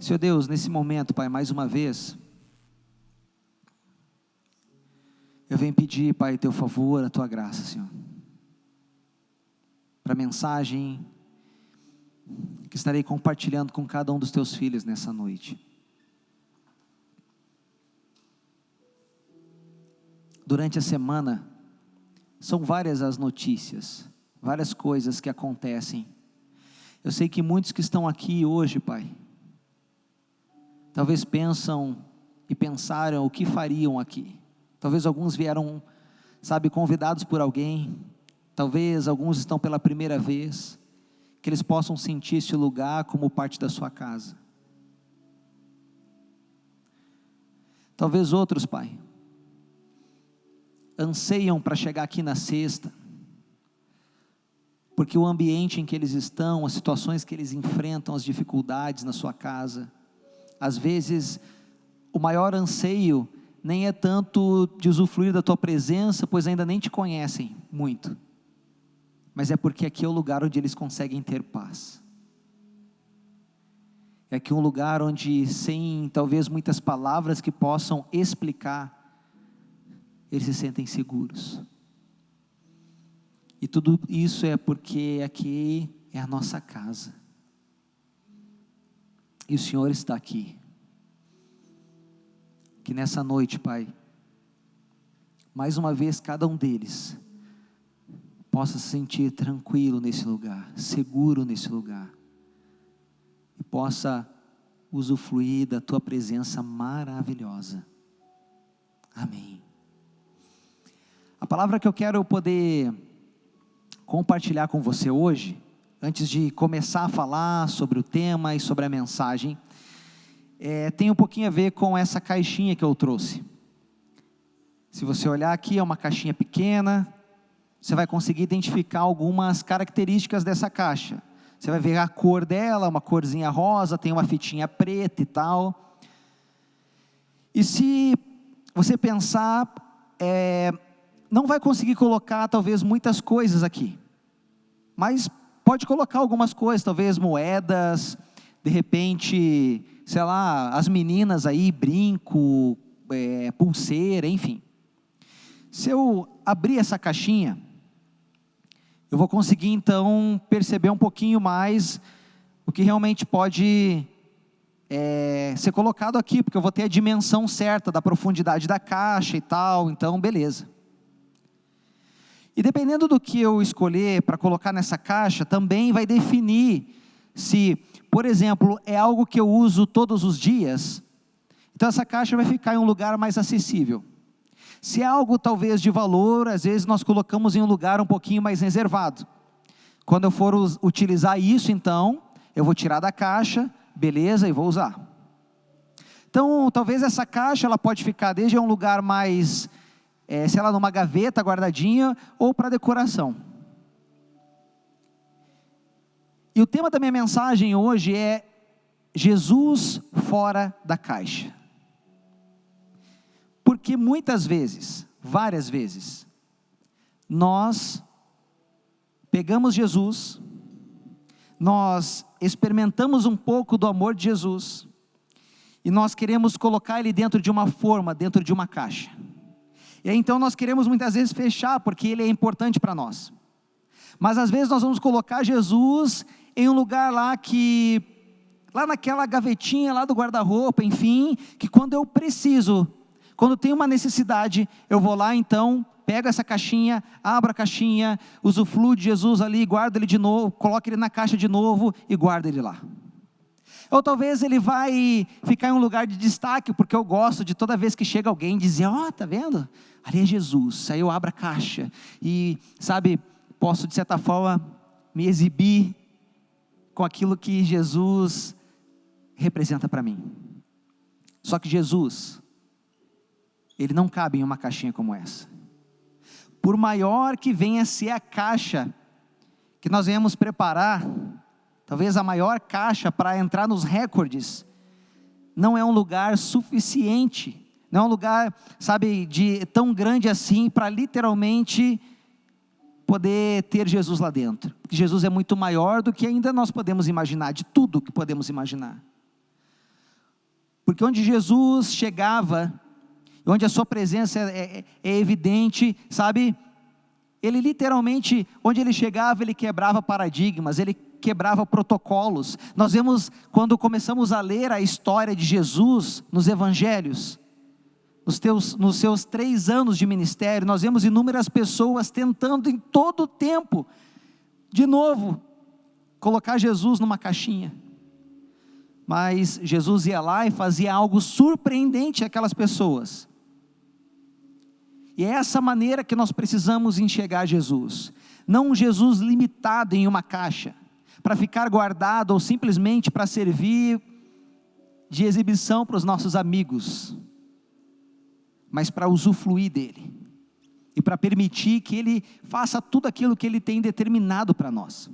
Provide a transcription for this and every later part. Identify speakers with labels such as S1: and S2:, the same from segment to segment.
S1: Senhor Deus, nesse momento, Pai, mais uma vez, eu venho pedir, Pai, teu favor, a tua graça, Senhor, para a mensagem que estarei compartilhando com cada um dos teus filhos nessa noite. Durante a semana, são várias as notícias, várias coisas que acontecem. Eu sei que muitos que estão aqui hoje, Pai, talvez pensam e pensaram o que fariam aqui. Talvez alguns vieram, convidados por alguém. Talvez alguns estão pela primeira vez. Que eles possam sentir este lugar como parte da sua casa. Talvez outros, Pai, anseiam para chegar aqui na sexta, porque o ambiente em que eles estão, as situações que eles enfrentam, as dificuldades na sua casa, às vezes o maior anseio nem é tanto de usufruir da tua presença, pois ainda nem te conhecem muito, mas é porque aqui é o lugar onde eles conseguem ter paz. É aqui um lugar onde, sem talvez muitas palavras que possam explicar, eles se sentem seguros. E tudo isso é porque aqui é a nossa casa. E o Senhor está aqui. Que nessa noite, Pai, mais uma vez cada um deles possa se sentir tranquilo nesse lugar, seguro nesse lugar, e possa usufruir da tua presença maravilhosa. Amém. A palavra que eu quero poder compartilhar com você hoje, antes de começar a falar sobre o tema e sobre a mensagem, tem um pouquinho a ver com essa caixinha que eu trouxe. Se você olhar aqui, é uma caixinha pequena, você vai conseguir identificar algumas características dessa caixa. Você vai ver a cor dela, uma corzinha rosa, tem uma fitinha preta e tal. E se você pensar, não vai conseguir colocar talvez muitas coisas aqui, mas pode colocar algumas coisas, talvez moedas, de repente, sei lá, as meninas aí, brinco, pulseira, enfim. Se eu abrir essa caixinha, eu vou conseguir então perceber um pouquinho mais o que realmente pode ser colocado aqui, porque eu vou ter a dimensão certa da profundidade da caixa e tal, então beleza. E dependendo do que eu escolher para colocar nessa caixa, também vai definir se, por exemplo, é algo que eu uso todos os dias, então essa caixa vai ficar em um lugar mais acessível. Se é algo talvez de valor, às vezes nós colocamos em um lugar um pouquinho mais reservado. Quando eu for utilizar isso, então, eu vou tirar da caixa, beleza, e vou usar. Então, talvez essa caixa, ela pode ficar desde um lugar mais, sei lá, numa gaveta guardadinha, ou para decoração. E o tema da minha mensagem hoje é Jesus fora da caixa. Porque muitas vezes, várias vezes, nós pegamos Jesus, nós experimentamos um pouco do amor de Jesus, e nós queremos colocar ele dentro de uma forma, dentro de uma caixa. E aí então nós queremos muitas vezes fechar, porque ele é importante para nós. Mas às vezes nós vamos colocar Jesus em um lugar lá naquela gavetinha lá do guarda-roupa, enfim, que quando eu preciso, quando tem uma necessidade, eu vou lá então, pego essa caixinha, abro a caixinha, usufruo de Jesus ali, guardo ele de novo, coloco ele na caixa de novo e guardo ele lá. Ou talvez ele vai ficar em um lugar de destaque, porque eu gosto de toda vez que chega alguém dizer, tá vendo? Ali é Jesus. Aí eu abro a caixa e, posso de certa forma me exibir com aquilo que Jesus representa para mim. Só que Jesus, ele não cabe em uma caixinha como essa. Por maior que venha a ser a caixa que nós venhamos preparar, talvez a maior caixa para entrar nos recordes, não é um lugar suficiente, não é um lugar, tão grande assim, para literalmente poder ter Jesus lá dentro. Jesus é muito maior do que ainda nós podemos imaginar, de tudo que podemos imaginar. porque onde Jesus chegava, onde a sua presença é evidente, sabe? Ele literalmente, onde ele chegava, ele quebrava paradigmas, ele quebrava protocolos. Nós vemos, quando começamos a ler a história de Jesus nos evangelhos, nos seus 3 anos de ministério, nós vemos inúmeras pessoas tentando em todo o tempo, de novo, colocar Jesus numa caixinha. Mas Jesus ia lá e fazia algo surpreendente àquelas pessoas. E é essa maneira que nós precisamos enxergar Jesus. Não um Jesus limitado em uma caixa, para ficar guardado ou simplesmente para servir de exibição para os nossos amigos, mas para usufruir dele, e para permitir que ele faça tudo aquilo que ele tem determinado para nós.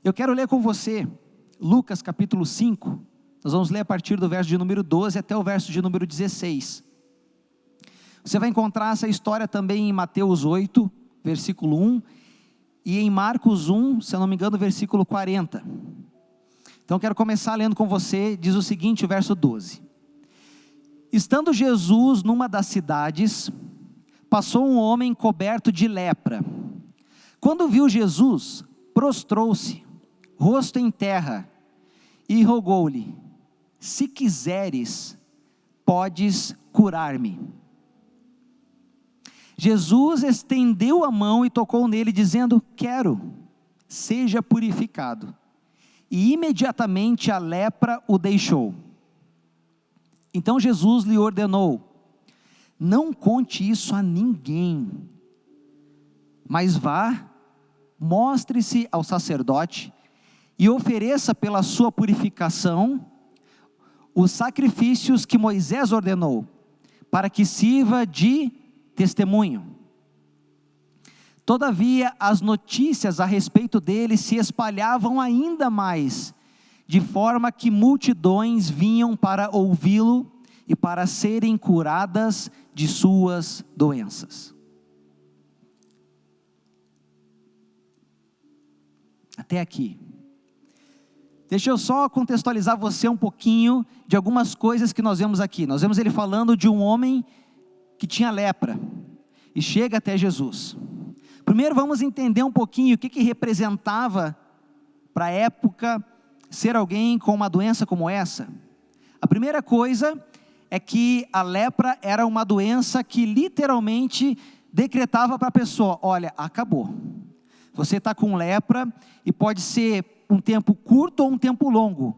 S1: Eu quero ler com você Lucas capítulo 5, nós vamos ler a partir do verso de número 12 até o verso de número 16. Você vai encontrar essa história também em Mateus 8, versículo 1, e em Marcos 1, se eu não me engano, versículo 40. Então quero começar lendo com você, diz o seguinte, o verso 12. Estando Jesus numa das cidades, passou um homem coberto de lepra. Quando viu Jesus, prostrou-se, rosto em terra, e rogou-lhe: se quiseres, podes curar-me. Jesus estendeu a mão e tocou nele, dizendo: quero, seja purificado. E imediatamente a lepra o deixou. Então Jesus lhe ordenou: não conte isso a ninguém, mas vá, mostre-se ao sacerdote e ofereça pela sua purificação os sacrifícios que Moisés ordenou, para que sirva de testemunho. Todavia, as notícias a respeito dele se espalhavam ainda mais, de forma que multidões vinham para ouvi-lo e para serem curadas de suas doenças. Até aqui. Deixa eu só contextualizar você um pouquinho de algumas coisas que nós vemos aqui. Nós vemos ele falando de um homem que tinha lepra e chega até Jesus. Primeiro vamos entender um pouquinho o que representava para a época ser alguém com uma doença como essa. A primeira coisa é que a lepra era uma doença que literalmente decretava para a pessoa: olha, acabou. Você está com lepra e pode ser um tempo curto ou um tempo longo.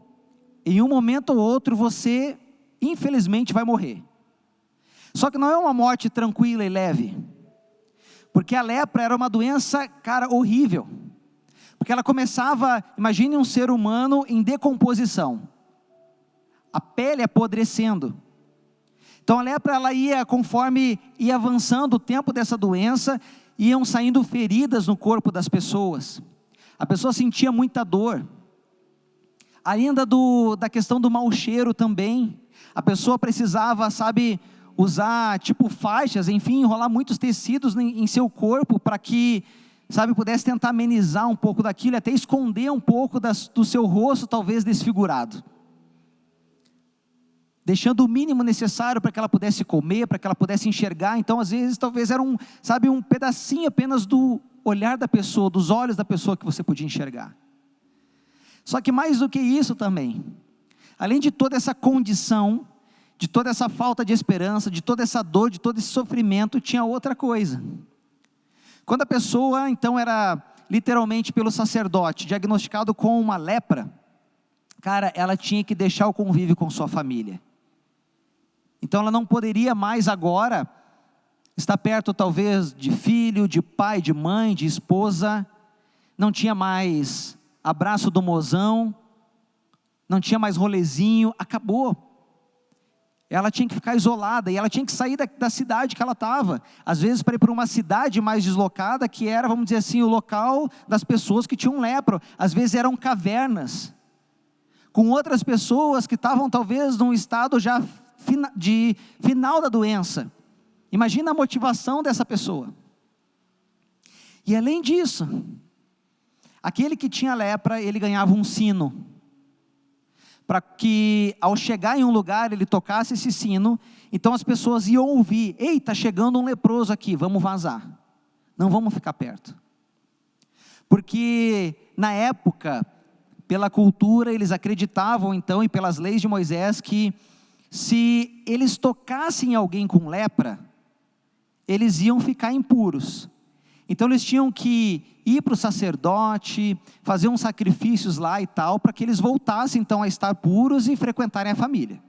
S1: Em um momento ou outro você, infelizmente, vai morrer. Só que não é uma morte tranquila e leve. Porque a lepra era uma doença, cara, horrível. Porque ela começava, imagine um ser humano em decomposição. A pele apodrecendo. Então a lepra, ela ia, conforme ia avançando o tempo dessa doença, iam saindo feridas no corpo das pessoas. A pessoa sentia muita dor. Ainda da questão do mau cheiro também. A pessoa precisava, usar tipo faixas, enfim, enrolar muitos tecidos em seu corpo para que, pudesse tentar amenizar um pouco daquilo, até esconder um pouco do seu rosto, talvez desfigurado. Deixando o mínimo necessário para que ela pudesse comer, para que ela pudesse enxergar. Então, às vezes, talvez era um pedacinho apenas do olhar da pessoa, dos olhos da pessoa que você podia enxergar. Só que mais do que isso também, além de toda essa condição, de toda essa falta de esperança, de toda essa dor, de todo esse sofrimento, tinha outra coisa. Quando a pessoa, então, era literalmente pelo sacerdote, diagnosticado com uma lepra, cara, ela tinha que deixar o convívio com sua família. Então ela não poderia mais agora estar perto talvez de filho, de pai, de mãe, de esposa. Não tinha mais abraço do mozão, não tinha mais rolezinho, acabou. Ela tinha que ficar isolada e ela tinha que sair da cidade que ela estava. Às vezes para ir para uma cidade mais deslocada, que era, vamos dizer assim, o local das pessoas que tinham lepra. Às vezes eram cavernas, com outras pessoas que estavam talvez num estado já de final da doença. Imagina a motivação dessa pessoa. E além disso, aquele que tinha lepra, ele ganhava um sino, para que ao chegar em um lugar ele tocasse esse sino, então as pessoas iam ouvir: ei, está chegando um leproso aqui, vamos vazar, não vamos ficar perto. Porque na época, pela cultura, eles acreditavam então, e pelas leis de Moisés, que se eles tocassem alguém com lepra, eles iam ficar impuros. Então eles tinham que ir para o sacerdote, fazer uns sacrifícios lá e tal, para que eles voltassem então a estar puros e frequentarem a família.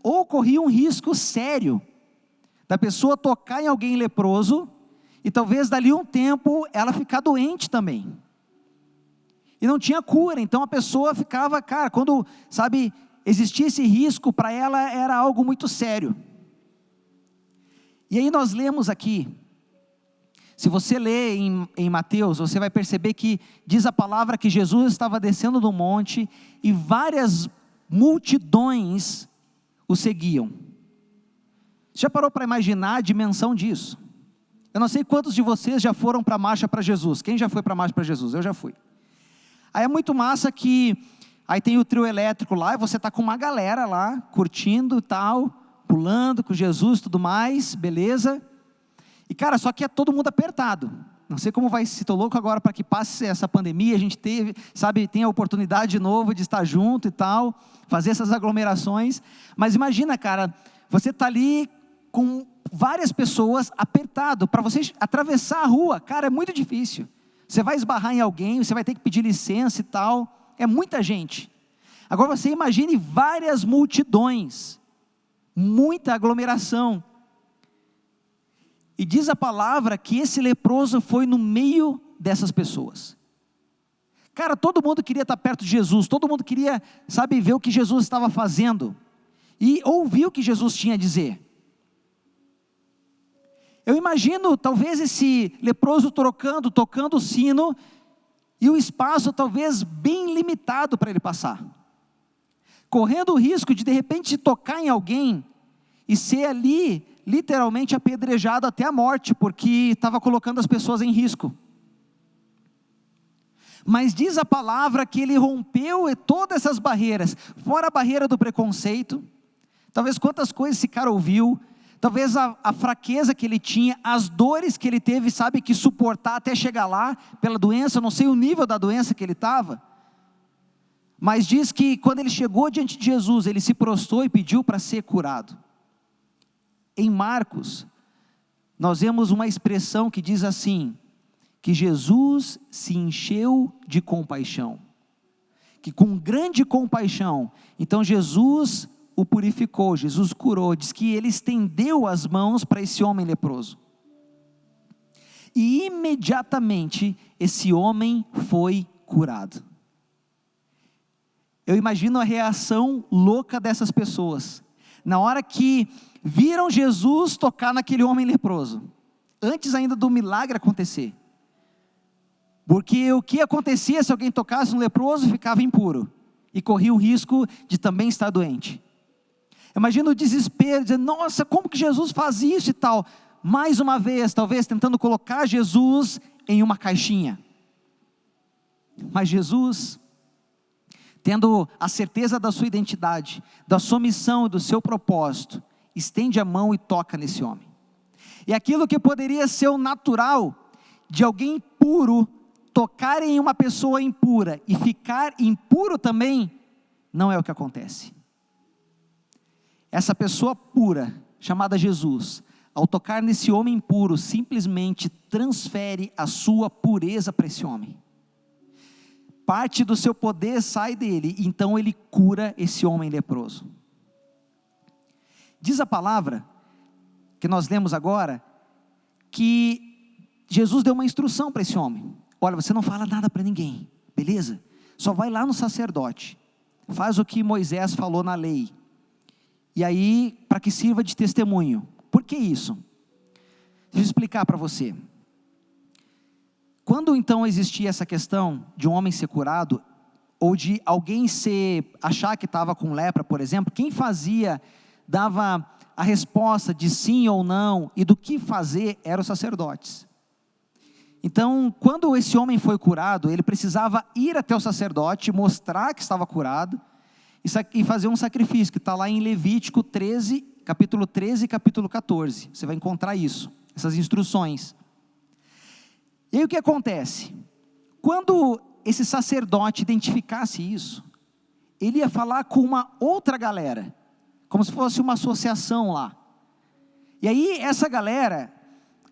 S1: Ou corria um risco sério da pessoa tocar em alguém leproso, e talvez dali um tempo ela ficar doente também. E não tinha cura, então a pessoa ficava, cara, quando, sabe, existia esse risco, para ela era algo muito sério. E aí nós lemos aqui, se você lê em Mateus, você vai perceber que diz a palavra que Jesus estava descendo do monte, e várias multidões o seguiam. Já parou para imaginar a dimensão disso? Eu não sei quantos de vocês já foram para a Marcha para Jesus. Quem já foi para a Marcha para Jesus? Eu já fui. Aí é muito massa que, aí tem o trio elétrico lá, e você está com uma galera lá, curtindo e tal, pulando com Jesus e tudo mais, beleza? E cara, só que é todo mundo apertado. Não sei como vai, se estou louco agora para que passe essa pandemia, a gente teve, sabe, tem a oportunidade de novo de estar junto e tal, fazer essas aglomerações. Mas imagina, cara, você está ali com várias pessoas apertado, para você atravessar a rua, cara, é muito difícil. Você vai esbarrar em alguém, você vai ter que pedir licença e tal, é muita gente. Agora você imagine várias multidões, muita aglomeração. E diz a palavra que esse leproso foi no meio dessas pessoas. Cara, todo mundo queria estar perto de Jesus, todo mundo queria, sabe, ver o que Jesus estava fazendo, e ouvir o que Jesus tinha a dizer. Eu imagino talvez esse leproso tocando o sino, e o espaço talvez bem limitado para ele passar, correndo o risco de repente tocar em alguém, e ser ali literalmente apedrejado até a morte, porque estava colocando as pessoas em risco. Mas diz a palavra que ele rompeu todas essas barreiras, fora a barreira do preconceito, talvez quantas coisas esse cara ouviu, talvez a fraqueza que ele tinha, as dores que ele teve, sabe, que suportar até chegar lá, pela doença, não sei o nível da doença que ele estava, mas diz que quando ele chegou diante de Jesus, ele se prostrou e pediu para ser curado. Em Marcos, nós vemos uma expressão que diz assim, que Jesus se encheu de compaixão, que com grande compaixão, então Jesus o purificou, Jesus curou, diz que ele estendeu as mãos para esse homem leproso, e imediatamente esse homem foi curado. Eu imagino a reação louca dessas pessoas, na hora que viram Jesus tocar naquele homem leproso, antes ainda do milagre acontecer, porque o que acontecia se alguém tocasse um leproso, ficava impuro, e corria o risco de também estar doente. Imagina o desespero, dizendo, nossa, como que Jesus faz isso e tal, mais uma vez, talvez tentando colocar Jesus em uma caixinha, mas Jesus, tendo a certeza da sua identidade, da sua missão e do seu propósito, estende a mão e toca nesse homem, e aquilo que poderia ser o natural, de alguém puro, tocar em uma pessoa impura, e ficar impuro também, não é o que acontece. Essa pessoa pura, chamada Jesus, ao tocar nesse homem impuro, simplesmente transfere a sua pureza para esse homem, parte do seu poder sai dele, então ele cura esse homem leproso. Diz a palavra, que nós lemos agora, que Jesus deu uma instrução para esse homem, olha, você não fala nada para ninguém, beleza? Só vai lá no sacerdote, faz o que Moisés falou na lei, e aí, para que sirva de testemunho. Por que isso? Deixa eu explicar para você. Quando então existia essa questão de um homem ser curado, ou de alguém achar que estava com lepra, por exemplo, quem fazia, dava a resposta de sim ou não, e do que fazer, eram os sacerdotes. Então, quando esse homem foi curado, ele precisava ir até o sacerdote, mostrar que estava curado, e fazer um sacrifício, que está lá em Levítico 13, capítulo 13 e capítulo 14, você vai encontrar isso, essas instruções. E aí o que acontece? Quando esse sacerdote identificasse isso, ele ia falar com uma outra galera, como se fosse uma associação lá. E aí essa galera,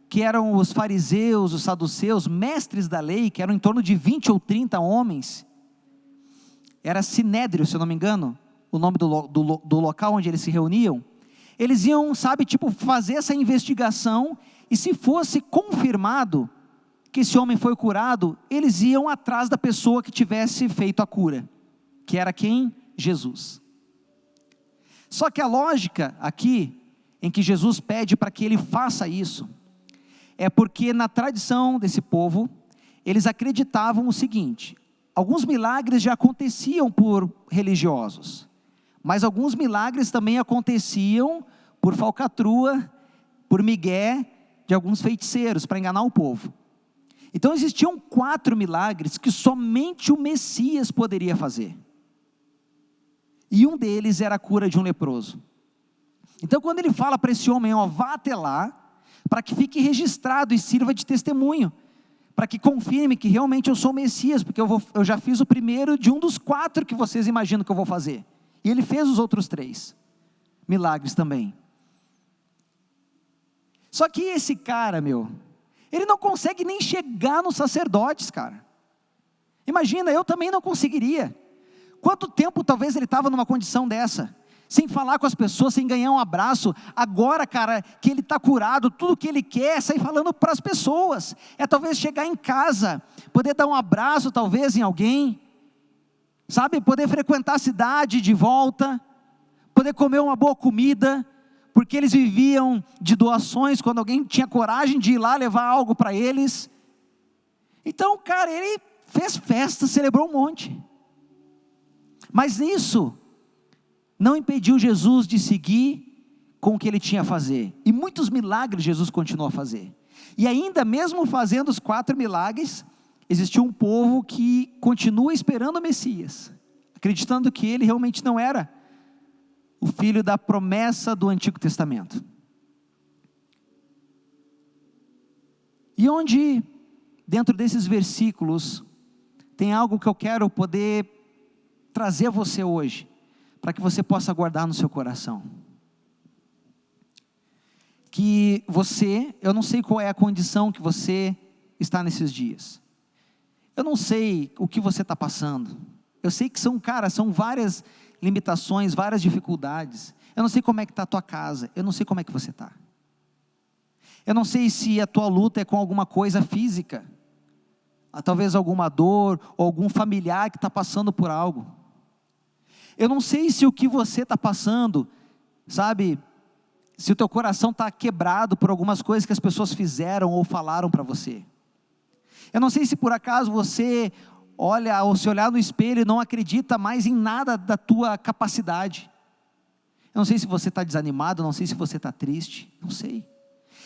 S1: que eram os fariseus, os saduceus, mestres da lei, que eram em torno de 20 ou 30 homens, era Sinédrio, se eu não me engano, o nome do local onde eles se reuniam. Eles iam, fazer essa investigação, e se fosse confirmado que esse homem foi curado, eles iam atrás da pessoa que tivesse feito a cura, que era quem? Jesus. Só que a lógica aqui, em que Jesus pede para que ele faça isso, é porque na tradição desse povo, eles acreditavam o seguinte: alguns milagres já aconteciam por religiosos, mas alguns milagres também aconteciam por falcatrua, por migué de alguns feiticeiros, para enganar o povo. Então existiam 4 milagres que somente o Messias poderia fazer, e um deles era a cura de um leproso. Então quando ele fala para esse homem, vá até lá, para que fique registrado e sirva de testemunho, para que confirme que realmente eu sou o Messias, porque eu já fiz o primeiro de um dos 4 que vocês imaginam que eu vou fazer, e ele fez os outros 3 milagres também. Só que esse cara, ele não consegue nem chegar nos sacerdotes, cara. Imagina, eu também não conseguiria. Quanto tempo talvez ele estava numa condição dessa, sem falar com as pessoas, sem ganhar um abraço. Agora, cara, que ele está curado, tudo que ele quer é sair falando para as pessoas, é talvez chegar em casa, poder dar um abraço talvez em alguém, poder frequentar a cidade de volta, poder comer uma boa comida, porque eles viviam de doações, quando alguém tinha coragem de ir lá levar algo para eles. Então, cara, ele fez festa, celebrou um monte, mas isso não impediu Jesus de seguir com o que ele tinha a fazer, e muitos milagres Jesus continuou a fazer, e ainda mesmo fazendo os 4 milagres, existiu um povo que continua esperando o Messias, acreditando que ele realmente não era o filho da promessa do Antigo Testamento. E onde, dentro desses versículos, tem algo que eu quero poder trazer a você hoje, para que você possa guardar no seu coração. Que você, eu não sei qual é a condição que você está nesses dias, eu não sei o que você está passando, eu sei que são várias limitações, várias dificuldades. Eu não sei como é que está a tua casa, eu não sei como é que você está, eu não sei se a tua luta é com alguma coisa física, talvez alguma dor, ou algum familiar que está passando por algo. Eu não sei se o que você está passando, se o teu coração está quebrado por algumas coisas que as pessoas fizeram ou falaram para você. Eu não sei se por acaso você olha, ou se olhar no espelho, não acredita mais em nada da tua capacidade. Eu não sei se você está desanimado, não sei se você está triste, não sei.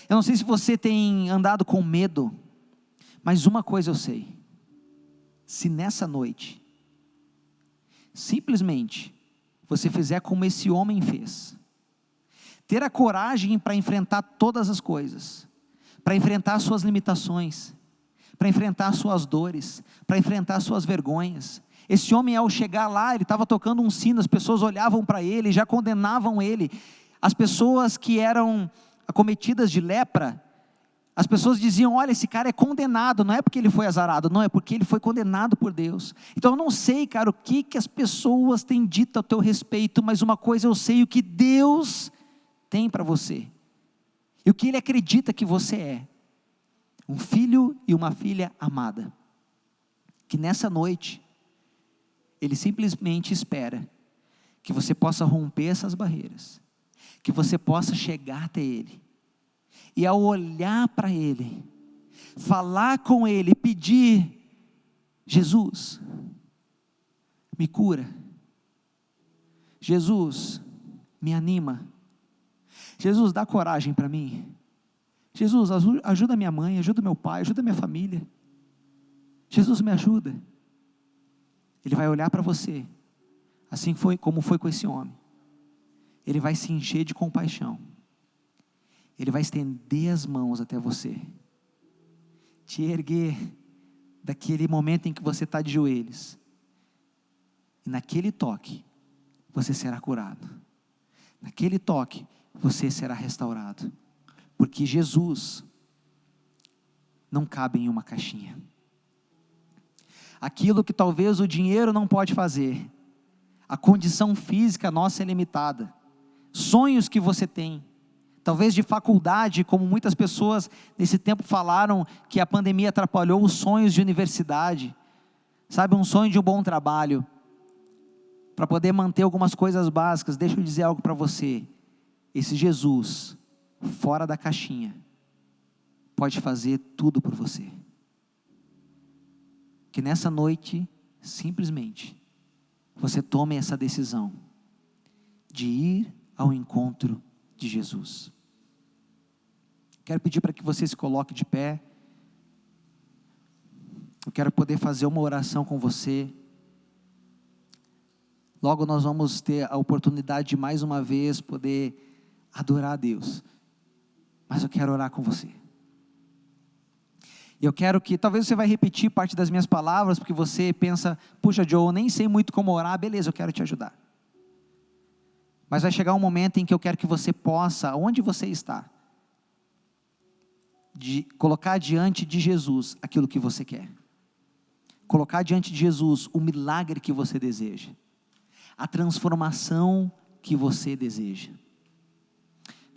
S1: Eu não sei se você tem andado com medo, mas uma coisa eu sei: se nessa noite, simplesmente, você fizer como esse homem fez, ter a coragem para enfrentar todas as coisas, para enfrentar suas limitações, para enfrentar suas dores, para enfrentar suas vergonhas. Esse homem, ao chegar lá, ele estava tocando um sino, as pessoas olhavam para ele, já condenavam ele. As pessoas que eram acometidas de lepra, as pessoas diziam: olha, esse cara é condenado, não é porque ele foi azarado, não, é porque ele foi condenado por Deus. Então eu não sei, cara, o que as pessoas têm dito a teu respeito, mas uma coisa eu sei: o que Deus tem para você, e o que Ele acredita que você é, um filho e uma filha amada, que nessa noite, Ele simplesmente espera que você possa romper essas barreiras, que você possa chegar até Ele, e ao olhar para Ele, falar com Ele, pedir: Jesus, me cura, Jesus, me anima, Jesus, dá coragem para mim, Jesus, ajuda minha mãe, ajuda meu pai, ajuda minha família, Jesus, me ajuda. Ele vai olhar para você, assim foi como foi com esse homem. Ele vai se encher de compaixão. Ele vai estender as mãos até você, te erguer daquele momento em que você está de joelhos. E naquele toque, você será curado. Naquele toque, você será restaurado. Porque Jesus não cabe em uma caixinha. Aquilo que talvez o dinheiro não pode fazer, a condição física nossa é limitada. Sonhos que você tem, talvez de faculdade, como muitas pessoas nesse tempo falaram que a pandemia atrapalhou os sonhos de universidade. Sabe, um sonho de um bom trabalho, para poder manter algumas coisas básicas. Deixa eu dizer algo para você. Esse Jesus, fora da caixinha, pode fazer tudo por você. Que nessa noite, simplesmente, você tome essa decisão de ir ao encontro de Jesus. Quero pedir para que você se coloque de pé. Eu quero poder fazer uma oração com você. Logo nós vamos ter a oportunidade de mais uma vez poder adorar a Deus. Mas eu quero orar com você. Eu quero que, talvez você vai repetir parte das minhas palavras, porque você pensa, puxa Joe, eu nem sei muito como orar. Beleza, eu quero te ajudar. Mas vai chegar um momento em que eu quero que você possa, onde você está, de colocar diante de Jesus aquilo que você quer. Colocar diante de Jesus o milagre que você deseja. A transformação que você deseja.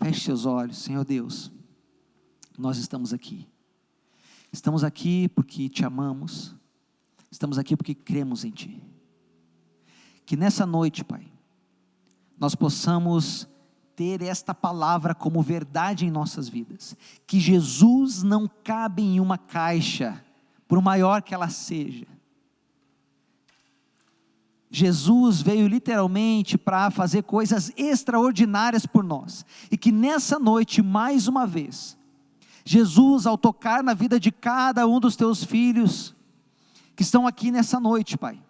S1: Feche seus olhos. Senhor Deus, nós estamos aqui. Estamos aqui porque te amamos. Estamos aqui porque cremos em Ti. Que nessa noite, Pai, nós possamos ter esta palavra como verdade em nossas vidas. Que Jesus não cabe em uma caixa, por maior que ela seja. Jesus veio literalmente para fazer coisas extraordinárias por nós. E que nessa noite, mais uma vez, Jesus, ao tocar na vida de cada um dos teus filhos, que estão aqui nessa noite, Pai,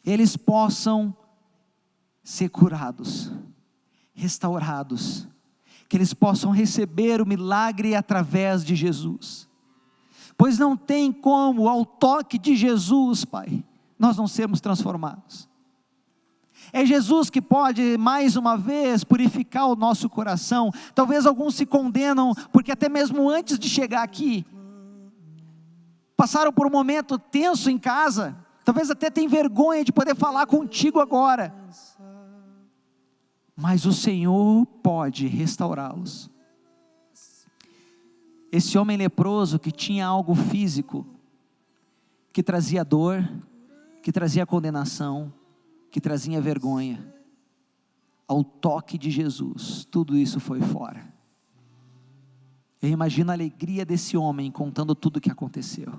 S1: eles possam ser curados, restaurados, que eles possam receber o milagre através de Jesus. Pois não tem como, ao toque de Jesus, Pai, nós não sermos transformados. É Jesus que pode mais uma vez purificar o nosso coração. Talvez alguns se condenam, porque até mesmo antes de chegar aqui, passaram por um momento tenso em casa, talvez até tenham vergonha de poder falar contigo agora, mas o Senhor pode restaurá-los. Esse homem leproso que tinha algo físico, que trazia dor, que trazia condenação, que trazia vergonha, ao toque de Jesus, tudo isso foi fora. Eu imagino a alegria desse homem contando tudo o que aconteceu.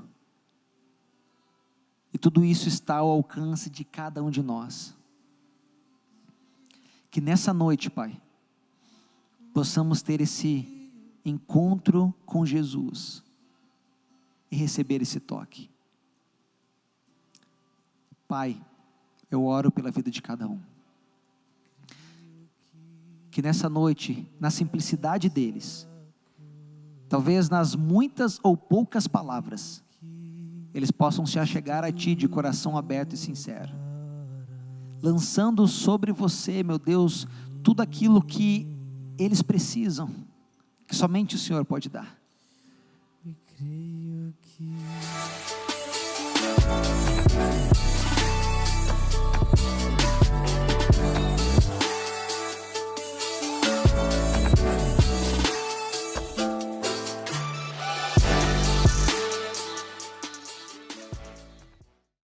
S1: E tudo isso está ao alcance de cada um de nós. Que nessa noite, Pai, possamos ter esse encontro com Jesus e receber esse toque. Pai, eu oro pela vida de cada um. Que nessa noite, na simplicidade deles, talvez nas muitas ou poucas palavras, eles possam se achegar a Ti de coração aberto e sincero, lançando sobre você, meu Deus, tudo aquilo que eles precisam, que somente o Senhor pode dar.
S2: E creio que